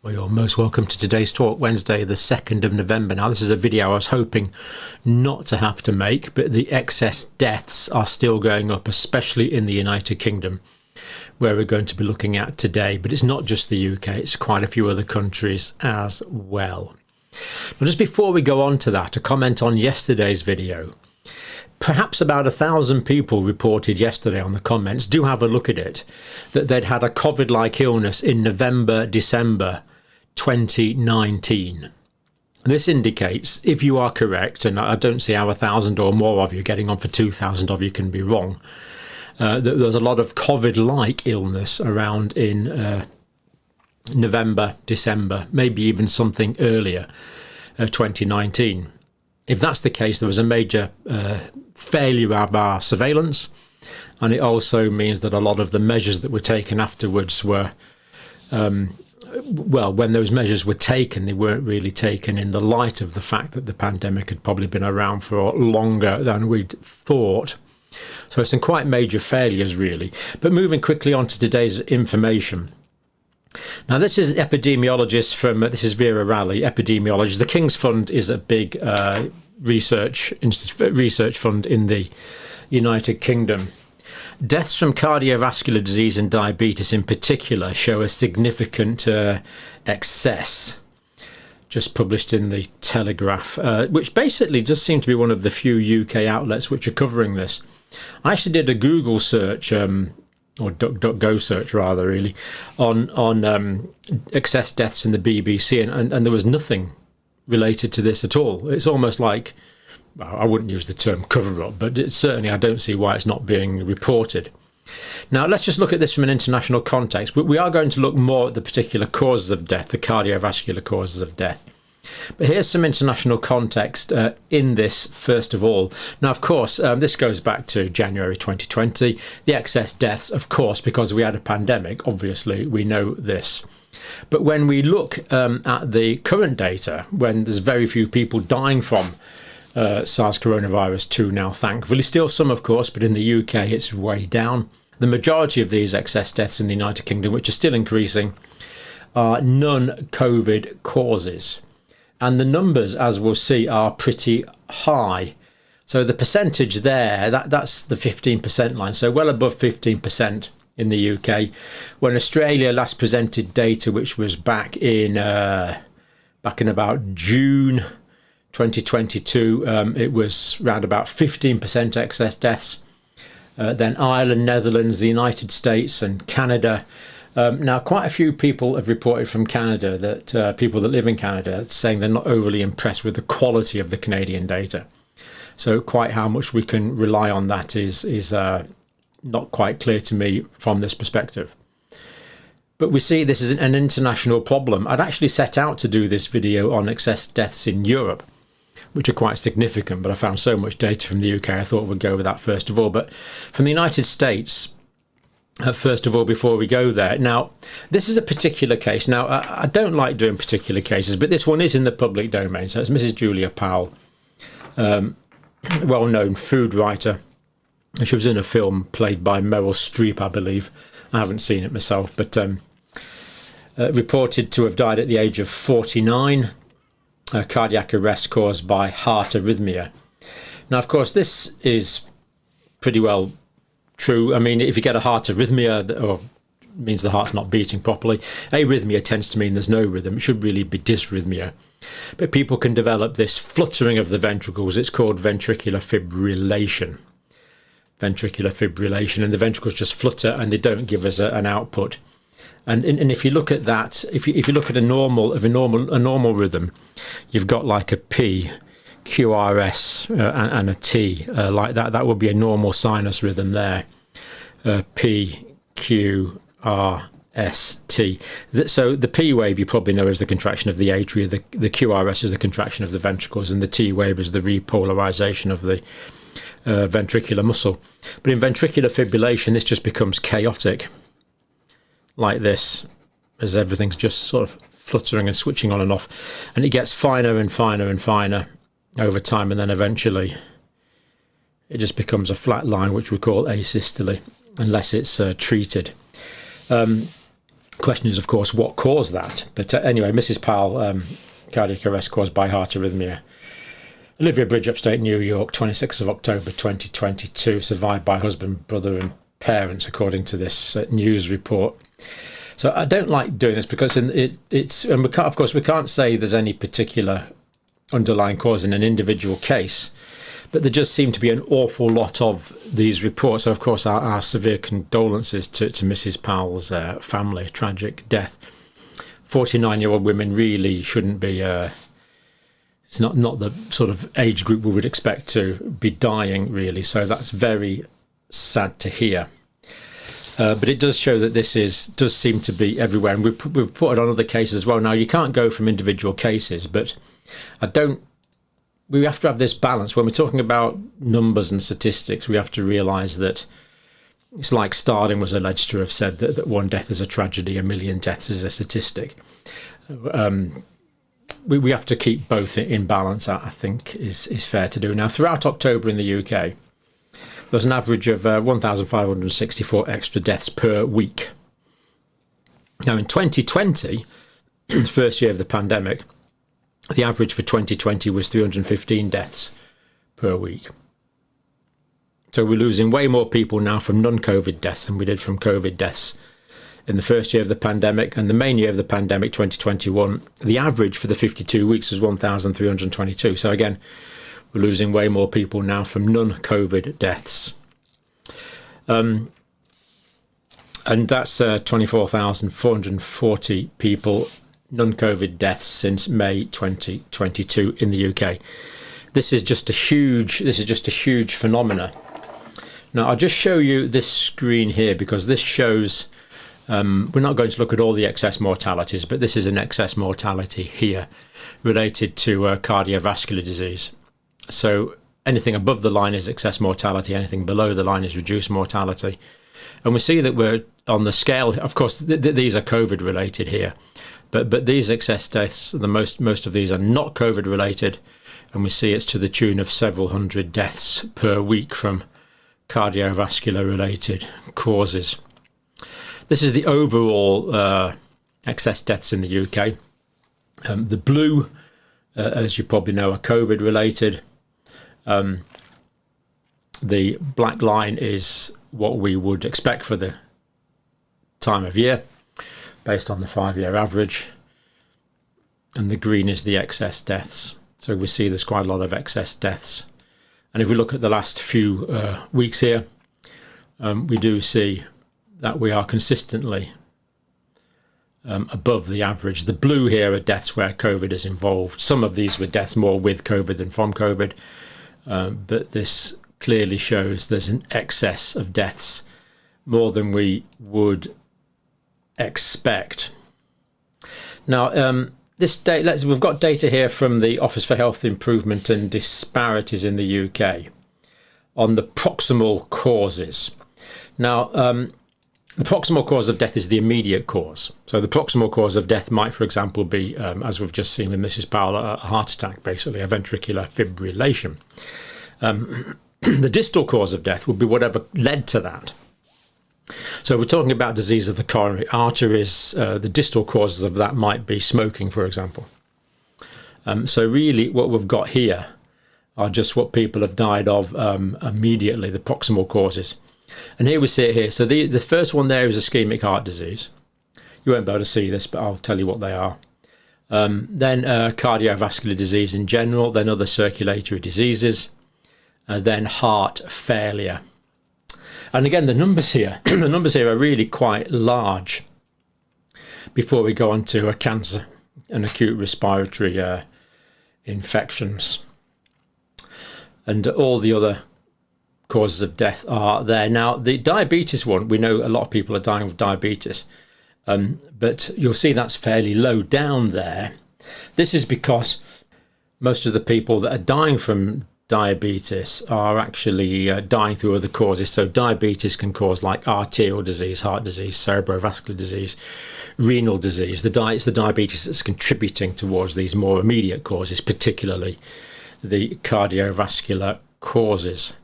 Well, you're most welcome to today's talk, Wednesday, the 2nd of November. Now, this is a video I was hoping not to have to make, but the excess deaths are still going up, especially in the United Kingdom, where we're going to be looking at today. But it's not just the UK, it's quite a few other countries as well. Now, just before we go on to that, a comment on yesterday's video. Perhaps about 1,000 people reported yesterday on the comments, do have a look at it, that they'd had a COVID-like illness in November, December 2019. This indicates, if you are correct, and I don't see how 1,000 or more of you, getting on for 2,000 of you, can be wrong, that there's a lot of COVID-like illness around in November, December, maybe even something earlier, 2019. If that's the case, there was a major failure of our surveillance, and it also means that a lot of the measures that were taken afterwards were, well, when those measures were taken, they weren't really taken in the light of the fact that the pandemic had probably been around for longer than we'd thought. So some quite major failures, really. But moving quickly on to today's information. Now, this is epidemiologist from, this is Vera Raleigh, epidemiologist. The King's Fund is a big research fund in the United Kingdom. Deaths from cardiovascular disease and diabetes in particular show a significant excess. Just published in the Telegraph, which basically does seem to be one of the few UK outlets which are covering this. I actually did a Google search, or DuckDuckGo search rather, really, on excess deaths in the BBC, and there was nothing related to this at all. It's almost like, well, I wouldn't use the term cover-up, but certainly I don't see why it's not being reported. Now, let's just look at this from an international context. But we are going to look more at the particular causes of death, the cardiovascular causes of death. But here's some international context in this, first of all. Now, of course, this goes back to January 2020. The excess deaths, of course, because we had a pandemic, obviously, we know this. But when we look at the current data, when there's very few people dying from SARS coronavirus 2 now, thankfully, still some, of course, but in the UK it's way down. The majority of these excess deaths in the United Kingdom, which are still increasing, are non-COVID causes. And the numbers, as we'll see, are pretty high. So the percentage there, that's the 15% line, so well above 15% in the UK. When Australia last presented data, which was back in about June 2022, it was around about 15% excess deaths. Then Ireland, Netherlands, the United States and Canada. Now, quite a few people have reported from Canada, that people that live in Canada, saying they're not overly impressed with the quality of the Canadian data. So quite how much we can rely on that is not quite clear to me from this perspective. But we see this is an international problem. I'd actually set out to do this video on excess deaths in Europe, which are quite significant, but I found so much data from the UK, I thought we'd go with that first of all. But from the United States, first of all, before we go there. Now, this is a particular case. Now, I don't like doing particular cases, but this one is in the public domain. So it's Mrs. Julia Powell, well-known food writer. She was in a film played by Meryl Streep, I believe. I haven't seen it myself, but reported to have died at the age of 49. Cardiac arrest caused by heart arrhythmia. Now, of course, this is pretty well true. I mean, if you get a heart arrhythmia, or means the heart's not beating properly, arrhythmia tends to mean there's no rhythm. It should really be dysrhythmia. But people can develop this fluttering of the ventricles. It's called ventricular fibrillation. Ventricular fibrillation, and the ventricles just flutter and they don't give us an output. And if you look at that, if you look at a normal rhythm, you've got like a P, QRS, and a T like that. That would be a normal sinus rhythm there. P, Q, R, S, T. So the P wave you probably know is the contraction of the atria. The QRS is the contraction of the ventricles, and the T wave is the repolarization of the ventricular muscle. But in ventricular fibrillation, this just becomes chaotic, like this, as everything's just sort of fluttering and switching on and off, and it gets finer and finer and finer over time, and then eventually it just becomes a flat line, which we call asystole, unless it's treated. Of question is, of course, what caused that? But anyway, Mrs. Powell, cardiac arrest caused by heart arrhythmia. Olivia Bridge, upstate New York, 26th of October 2022, survived by husband, brother and parents, according to this news report. So I don't like doing this because and we can't, of course, we can't say there's any particular underlying cause in an individual case, but there just seem to be an awful lot of these reports. So, of course, our severe condolences to Mrs. Powell's family, tragic death. 49-year-old women really shouldn't be... it's not the sort of age group we would expect to be dying, really. So that's very sad to hear. But it does show that this does seem to be everywhere. And we've put it on other cases as well. Now, you can't go from individual cases, but we have to have this balance. When we're talking about numbers and statistics, we have to realise that it's like Stalin was alleged to have said that one death is a tragedy, a million deaths is a statistic. We have to keep both in balance, I think, is fair to do. Now, throughout October in the UK, there was an average of 1,564 extra deaths per week. Now, in 2020, the first year of the pandemic, the average for 2020 was 315 deaths per week. So we're losing way more people now from non-COVID deaths than we did from COVID deaths in the first year of the pandemic. And the main year of the pandemic, 2021, the average for the 52 weeks was 1,322. So again, we're losing way more people now from non-COVID deaths. And that's 24,440 people, non-COVID deaths since May 2022 in the UK. This is just a huge phenomena. Now, I'll just show you this screen here because this shows, we're not going to look at all the excess mortalities, but this is an excess mortality here related to cardiovascular disease. So anything above the line is excess mortality, anything below the line is reduced mortality. And we see that we're on the scale, of course, these are COVID related here, but these excess deaths, most of these are not COVID related, and we see it's to the tune of several hundred deaths per week from cardiovascular related causes. This is the overall excess deaths in the UK. The blue, as you probably know, are COVID related. The black line is what we would expect for the time of year based on the 5-year average, and the green is the excess deaths. So we see there's quite a lot of excess deaths, and if we look at the last few weeks here, we do see that we are consistently above the average. The blue here are deaths where COVID is involved. Some of these were deaths more with COVID than from COVID, but this clearly shows there's an excess of deaths, more than we would expect. Now, this data, we've got data here from the Office for Health Improvement and Disparities in the UK on the proximal causes. Now, the proximal cause of death is the immediate cause. So the proximal cause of death might, for example, be, as we've just seen with Mrs. Powell, a heart attack, basically, a ventricular fibrillation. The distal cause of death would be whatever led to that. So we're talking about disease of the coronary arteries. The distal causes of that might be smoking, for example. So really what we've got here are just what people have died of immediately, the proximal causes. And here we see it here. So the first one there is ischemic heart disease. You won't be able to see this, but I'll tell you what they are. Then cardiovascular disease in general, then other circulatory diseases, then heart failure. And again, the numbers here, are really quite large before we go on to a cancer and acute respiratory infections. And all the other causes of death are there. Now, the diabetes one, we know a lot of people are dying of diabetes, but you'll see that's fairly low down there. This is because most of the people that are dying from diabetes are actually dying through other causes. So diabetes can cause like arterial disease, heart disease, cerebrovascular disease, renal disease. It's the diabetes that's contributing towards these more immediate causes, particularly the cardiovascular causes.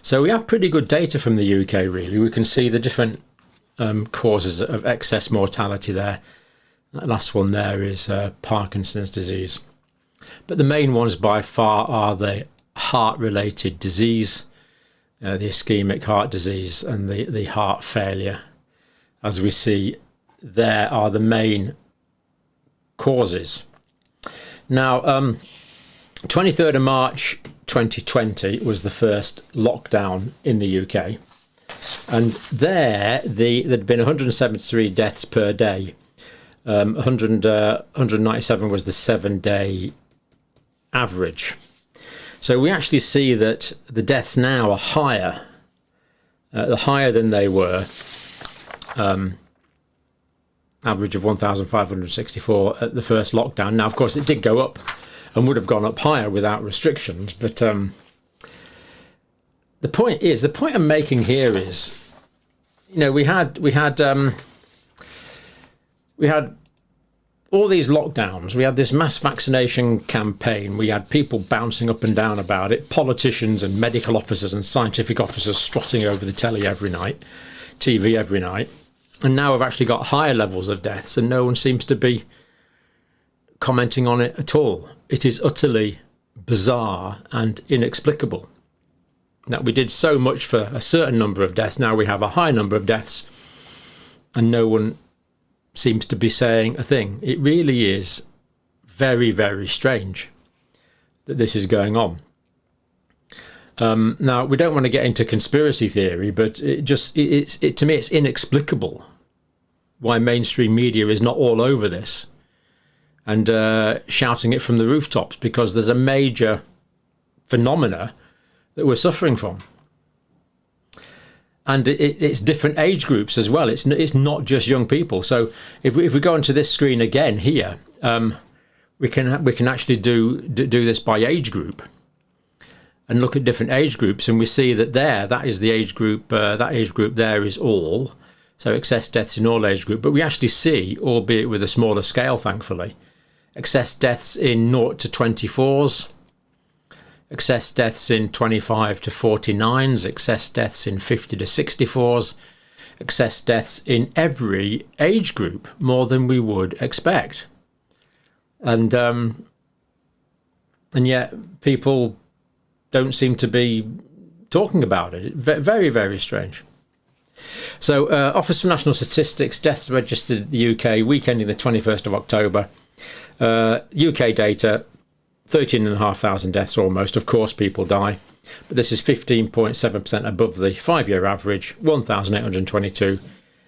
So we have pretty good data from the UK, really. We can see the different causes of excess mortality there. That last one there is Parkinson's disease. But the main ones by far are the heart-related disease, the ischemic heart disease and the heart failure. As we see, there are the main causes. Now, 23rd of March 2020 was the first lockdown in the UK. And there'd been 173 deaths per day. 197 was the 7-day average. So we actually see that the deaths now are higher than they were. Average of 1,564 at the first lockdown. Now, of course, it did go up and would have gone up higher without restrictions. But the point I'm making here is, we had all these lockdowns. We had this mass vaccination campaign. We had people bouncing up and down about it. Politicians and medical officers and scientific officers strutting over the TV every night. And now we've actually got higher levels of deaths and no one seems to be commenting on it at all. It is utterly bizarre and inexplicable that we did so much for a certain number of deaths. Now we have a high number of deaths and no one seems to be saying a thing. It really is very, very strange that this is going on. Now, we don't want to get into conspiracy theory, but to me, it's inexplicable why mainstream media is not all over this and shouting it from the rooftops, because there's a major phenomena that we're suffering from. And it's different age groups as well. It's not just young people. So if we go onto this screen again here, we can actually do this by age group and look at different age groups, and we see that that is the age group. That age group there is all, so excess deaths in all age group. But we actually see, albeit with a smaller scale, thankfully, excess deaths in 0 to 24s. Excess deaths in 25 to 49s, excess deaths in 50 to 64s, excess deaths in every age group, more than we would expect. And yet people don't seem to be talking about it. Very, very strange. So Office for National Statistics, deaths registered in the UK, week ending the 21st of October. UK data, 13,500 deaths almost. Of course, people die, but this is 15.7% above the 5-year average, 1,822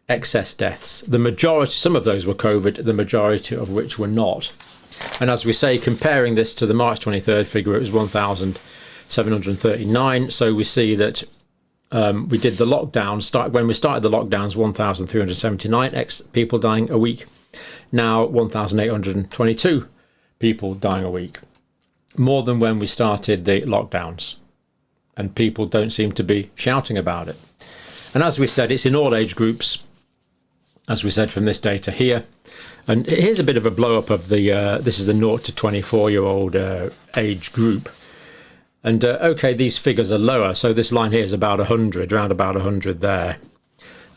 excess deaths. The majority, some of those were COVID, the majority of which were not. And as we say, comparing this to the March 23rd figure, it was 1,739. So we see that we did the lockdown, when we started the lockdowns, 1,379 people dying a week. Now 1,822 people dying a week. More than when we started the lockdowns, and people don't seem to be shouting about it. And as we said, it's in all age groups, as we said from this data here. And here's a bit of a blow up of this is the 0 to 24-year-old age group. And okay, these figures are lower, so this line here is about 100, around about 100 there.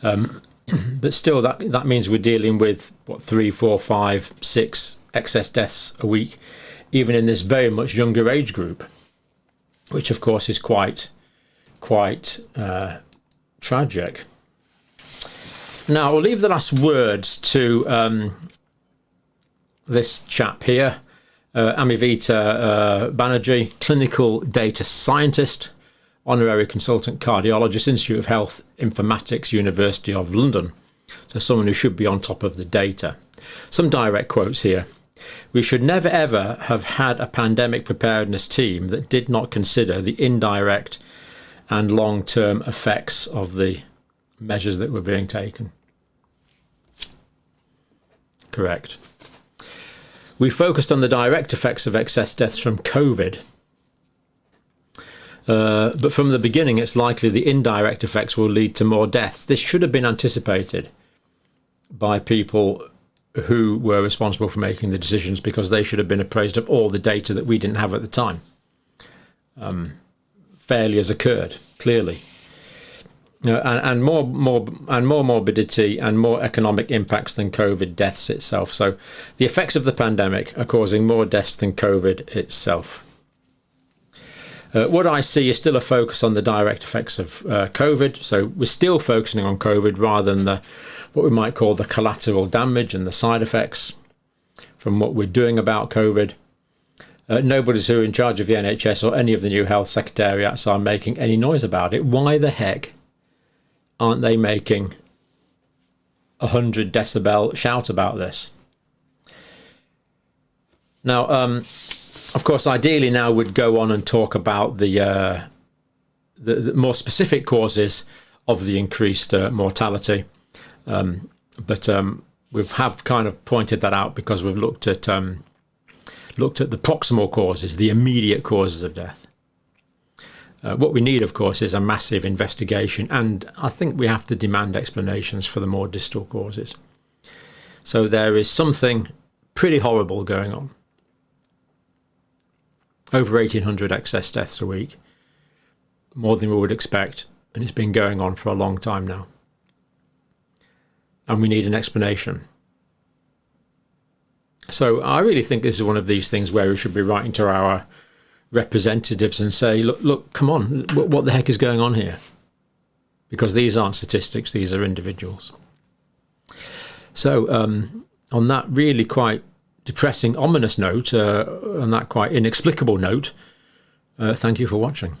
But still, that means we're dealing with 3, 4, 5, 6 excess deaths a week, even in this very much younger age group, which of course is quite tragic. Now we'll leave the last words to this chap here, Amivita Banerjee, clinical data scientist, honorary consultant cardiologist, Institute of Health Informatics, University of London. So someone who should be on top of the data. Some direct quotes here. We should never ever have had a pandemic preparedness team that did not consider the indirect and long-term effects of the measures that were being taken. Correct. We focused on the direct effects of excess deaths from COVID. But from the beginning, it's likely the indirect effects will lead to more deaths. This should have been anticipated by people who were responsible for making the decisions, because they should have been appraised of all the data that we didn't have at the time. Failures occurred, clearly. and more morbidity and more economic impacts than COVID deaths itself. So the effects of the pandemic are causing more deaths than COVID itself. What I see is still a focus on the direct effects of COVID. So we're still focusing on COVID rather than what we might call the collateral damage and the side effects from what we're doing about COVID. Nobody's who are in charge of the NHS or any of the new health secretariats are making any noise about it. Why the heck aren't they making 100 decibel shout about this? Now, of course, ideally now we'd go on and talk about the more specific causes of the increased mortality. But we have kind of pointed that out because we've looked at the proximal causes, the immediate causes of death. What we need, of course, is a massive investigation, and I think we have to demand explanations for the more distal causes. So there is something pretty horrible going on. Over 1,800 excess deaths a week, more than we would expect, and it's been going on for a long time now. And we need an explanation. So I really think this is one of these things where we should be writing to our representatives and say, look, come on, what the heck is going on here? Because these aren't statistics, these are individuals. So on that really quite depressing, ominous note, on that quite inexplicable note, thank you for watching.